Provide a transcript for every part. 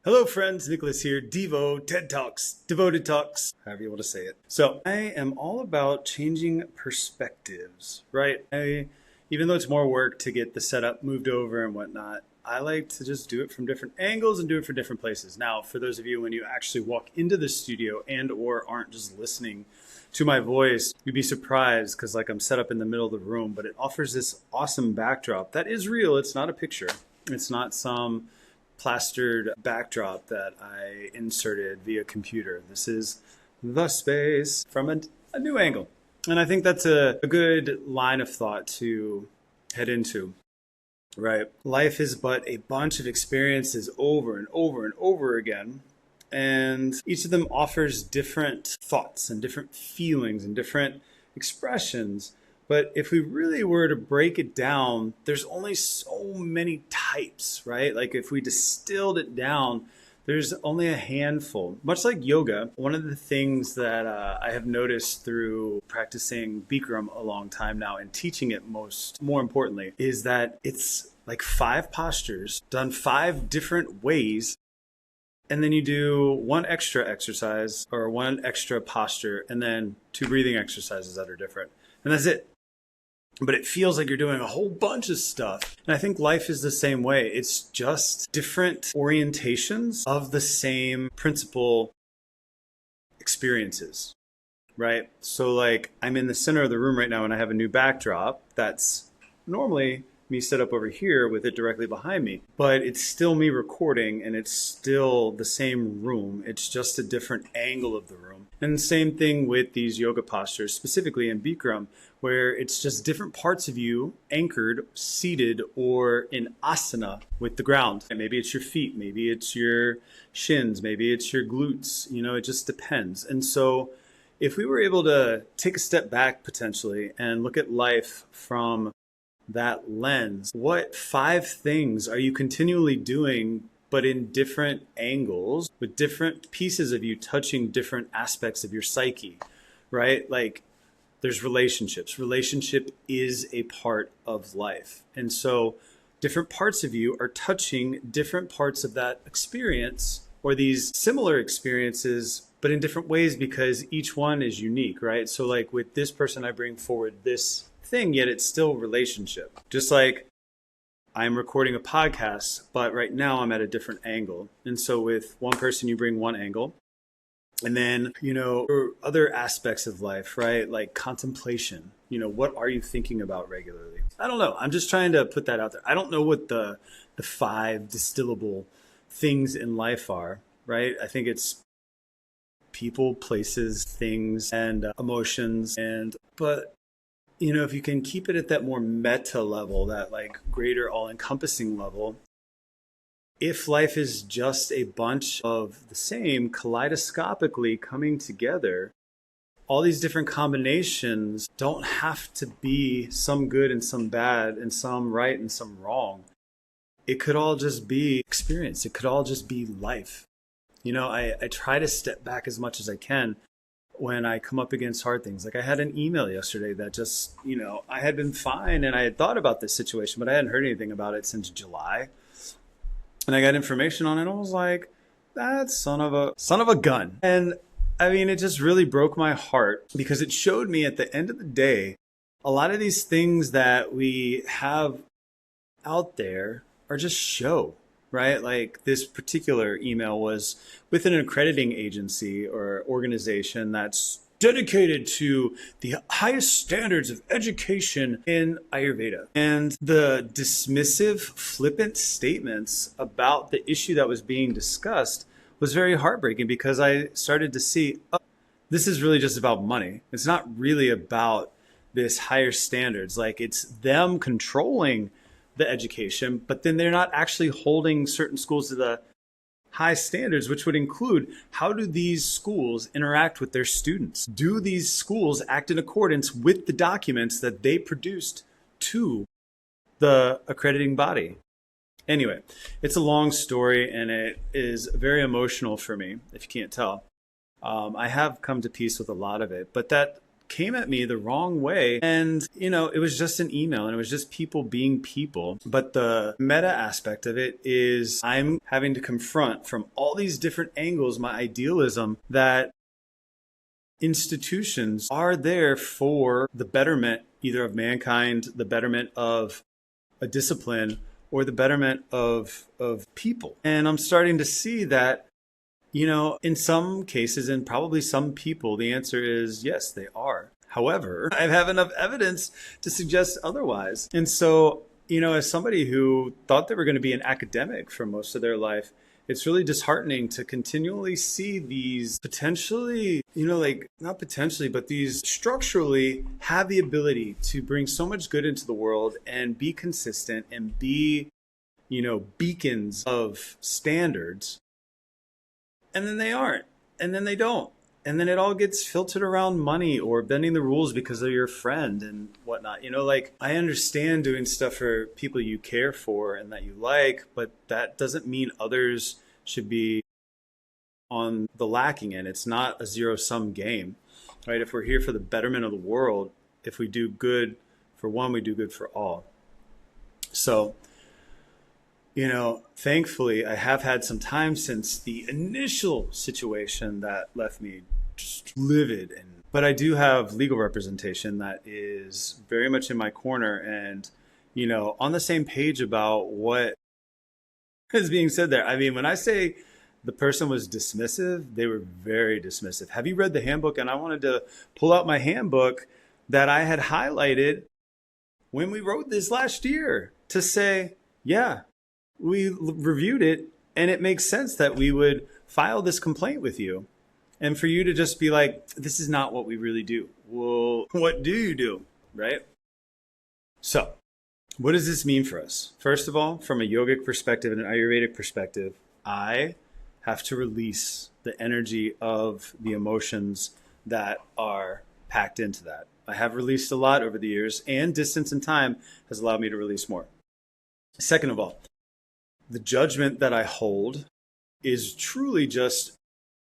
Hello friends, Nicholas here, DIVOted Talks, DIVOted Talks, however you want to say it. So I am all about changing perspectives, right? Even though it's more work to get the setup moved over and whatnot, I like to just do it from different angles and do it from different places. Now, for those of you, when you actually walk into the studio and or aren't just listening to my voice, you'd be surprised because I'm set up in the middle of the room, but it offers this awesome backdrop that is real. It's not a picture. It's not some plastered backdrop that I inserted via computer. This is the space from a new angle. And I think that's a good line of thought to head into, right? Life is but a bunch of experiences over and over and over again. And each of them offers different thoughts and different feelings and different expressions. But if we really were to break it down, there's only so many types, right? Like if we distilled it down, there's only a handful. Much like yoga, one of the things that I have noticed through practicing Bikram a long time now and teaching it more importantly, is that it's like 5 postures done 5 different ways. And then you do one extra exercise or one extra posture and then 2 breathing exercises that are different. And that's it. But it feels like you're doing a whole bunch of stuff. And I think life is the same way. It's just different orientations of the same principal experiences, right? So I'm in the center of the room right now and I have a new backdrop that's normally me set up over here with it directly behind me. But it's still me recording and it's still the same room. It's just a different angle of the room. And the same thing with these yoga postures, specifically in Bikram, where it's just different parts of you anchored, seated, or in asana with the ground. And maybe it's your feet, maybe it's your shins, maybe it's your glutes, it just depends. And so if we were able to take a step back potentially and look at life from that lens, what 5 things are you continually doing but in different angles with different pieces of you touching different aspects of your psyche, right? Like there's relationships. Relationship is a part of life. And so different parts of you are touching different parts of that experience or these similar experiences, but in different ways because each one is unique, right? So with this person, I bring forward this thing, yet it's still relationship. Just like I'm recording a podcast, but right now I'm at a different angle. And so with one person, you bring one angle. And then, for other aspects of life, right? Like contemplation, what are you thinking about regularly? I don't know. I'm just trying to put that out there. I don't know what the 5 distillable things in life are, right? I think it's people, places, things, and emotions. But if you can keep it at that more meta level, that greater all-encompassing level, if life is just a bunch of the same kaleidoscopically coming together, all these different combinations don't have to be some good and some bad and some right and some wrong. It could all just be experience. It could all just be life. I try to step back as much as I can when I come up against hard things. I had an email yesterday that just, I had been fine and I had thought about this situation, but I hadn't heard anything about it since July. And I got information on it and I was like, that son of a gun. And it just really broke my heart because it showed me at the end of the day, a lot of these things that we have out there are just show. Right? This particular email was with an accrediting agency or organization that's dedicated to the highest standards of education in Ayurveda. And the dismissive, flippant statements about the issue that was being discussed was very heartbreaking because I started to see, this is really just about money. It's not really about this higher standards. It's them controlling the education, but then they're not actually holding certain schools to the high standards, which would include how do these schools interact with their students? Do these schools act in accordance with the documents that they produced to the accrediting body? Anyway, it's a long story and it is very emotional for me, if you can't tell. I have come to peace with a lot of it, but that came at me the wrong way. And, it was just an email and it was just people being people. But the meta aspect of it is I'm having to confront from all these different angles my idealism that institutions are there for the betterment either of mankind, the betterment of a discipline, or the betterment of people. And I'm starting to see that, in some cases and probably some people, the answer is yes, they are. However, I have enough evidence to suggest otherwise. And so, as somebody who thought they were going to be an academic for most of their life, it's really disheartening to continually see these potentially, not potentially, but these structurally have the ability to bring so much good into the world and be consistent and be, beacons of standards. And then they aren't. And then they don't. And then it all gets filtered around money or bending the rules because they're your friend and whatnot. I understand doing stuff for people you care for and that you like, but that doesn't mean others should be on the lacking end. It's not a zero-sum game, right? If we're here for the betterment of the world, if we do good for one, we do good for all. So, thankfully, I have had some time since the initial situation that left me just livid. But I do have legal representation that is very much in my corner and, on the same page about what is being said there. I mean, when I say the person was dismissive, they were very dismissive. Have you read the handbook? And I wanted to pull out my handbook that I had highlighted when we wrote this last year to say, yeah, we reviewed it and it makes sense that we would file this complaint with you. And for you to just be like, this is not what we really do. Well, what do you do, right? So what does this mean for us? First of all, from a yogic perspective and an Ayurvedic perspective, I have to release the energy of the emotions that are packed into that. I have released a lot over the years, and distance and time has allowed me to release more. Second of all, the judgment that I hold is truly just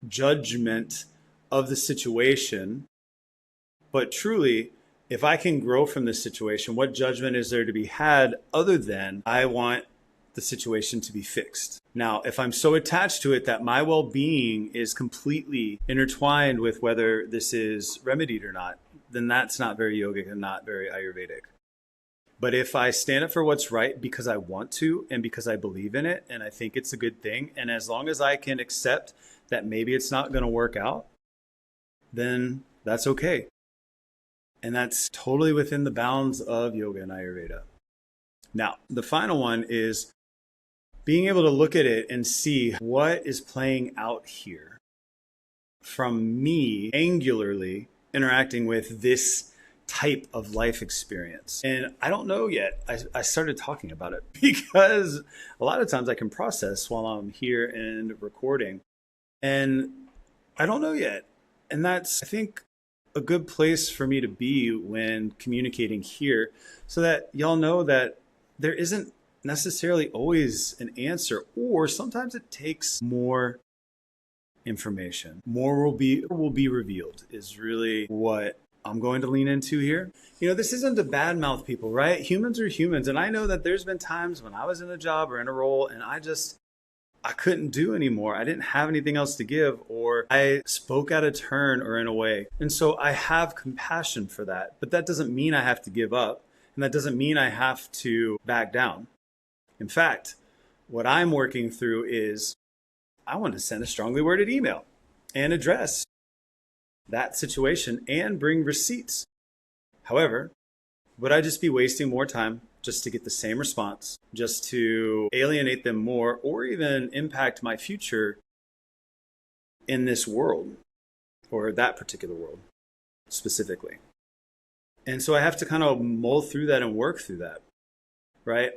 judgment of the situation. But truly, if I can grow from this situation, what judgment is there to be had other than I want the situation to be fixed? Now, if I'm so attached to it that my well-being is completely intertwined with whether this is remedied or not, then that's not very yogic and not very Ayurvedic. But if I stand up for what's right because I want to and because I believe in it and I think it's a good thing, and as long as I can accept that maybe it's not going to work out, then that's okay. And that's totally within the bounds of yoga and Ayurveda. Now, the final one is being able to look at it and see what is playing out here from me angularly interacting with this type of life experience. And I don't know yet. I started talking about it because a lot of times I can process while I'm here and recording. And I don't know yet. And that's, I think, a good place for me to be when communicating here so that y'all know that there isn't necessarily always an answer, or sometimes it takes more information. More will be revealed is really what I'm going to lean into here. This isn't to badmouth people, right? Humans are humans. And I know that there's been times when I was in a job or in a role and I couldn't do anymore. I didn't have anything else to give, or I spoke out of turn or in a way. And so I have compassion for that. But that doesn't mean I have to give up. And that doesn't mean I have to back down. In fact, what I'm working through is I want to send a strongly worded email and address that situation and bring receipts. However, would I just be wasting more time just to get the same response, just to alienate them more, or even impact my future in this world or that particular world specifically? And so I have to kind of mull through that and work through that, right?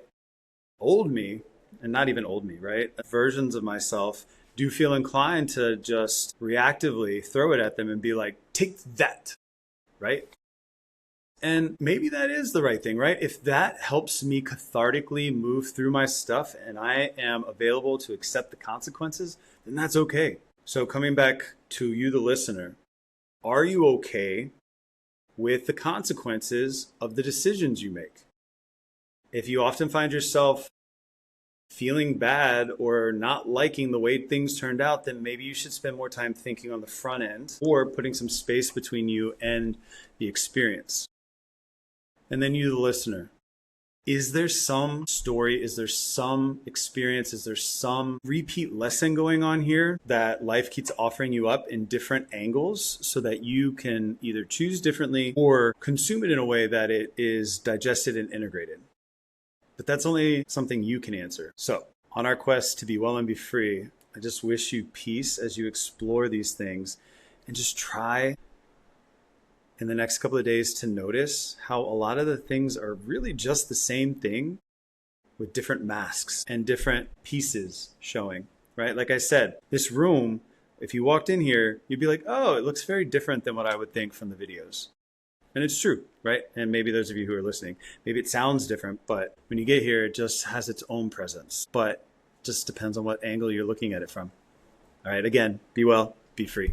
Old me, and not even old me, right? Versions of myself do feel inclined to just reactively throw it at them and be like, take that, right? And maybe that is the right thing, right? If that helps me cathartically move through my stuff and I am available to accept the consequences, then that's okay. So coming back to you, the listener, are you okay with the consequences of the decisions you make. If you often find yourself feeling bad or not liking the way things turned out, then maybe you should spend more time thinking on the front end or putting some space between you and the experience. And then you, the listener. Is there some story? Is there some experience? Is there some repeat lesson going on here that life keeps offering you up in different angles so that you can either choose differently or consume it in a way that it is digested and integrated? But that's only something you can answer. So on our quest to be well and be free, I just wish you peace as you explore these things, and just try in the next couple of days to notice how a lot of the things are really just the same thing with different masks and different pieces showing, right? Like I said, this room, if you walked in here, you'd be like, oh, it looks very different than what I would think from the videos. And it's true, right? And maybe those of you who are listening, maybe it sounds different, but when you get here, it just has its own presence. But just depends on what angle you're looking at it from. All right, again, be well, be free.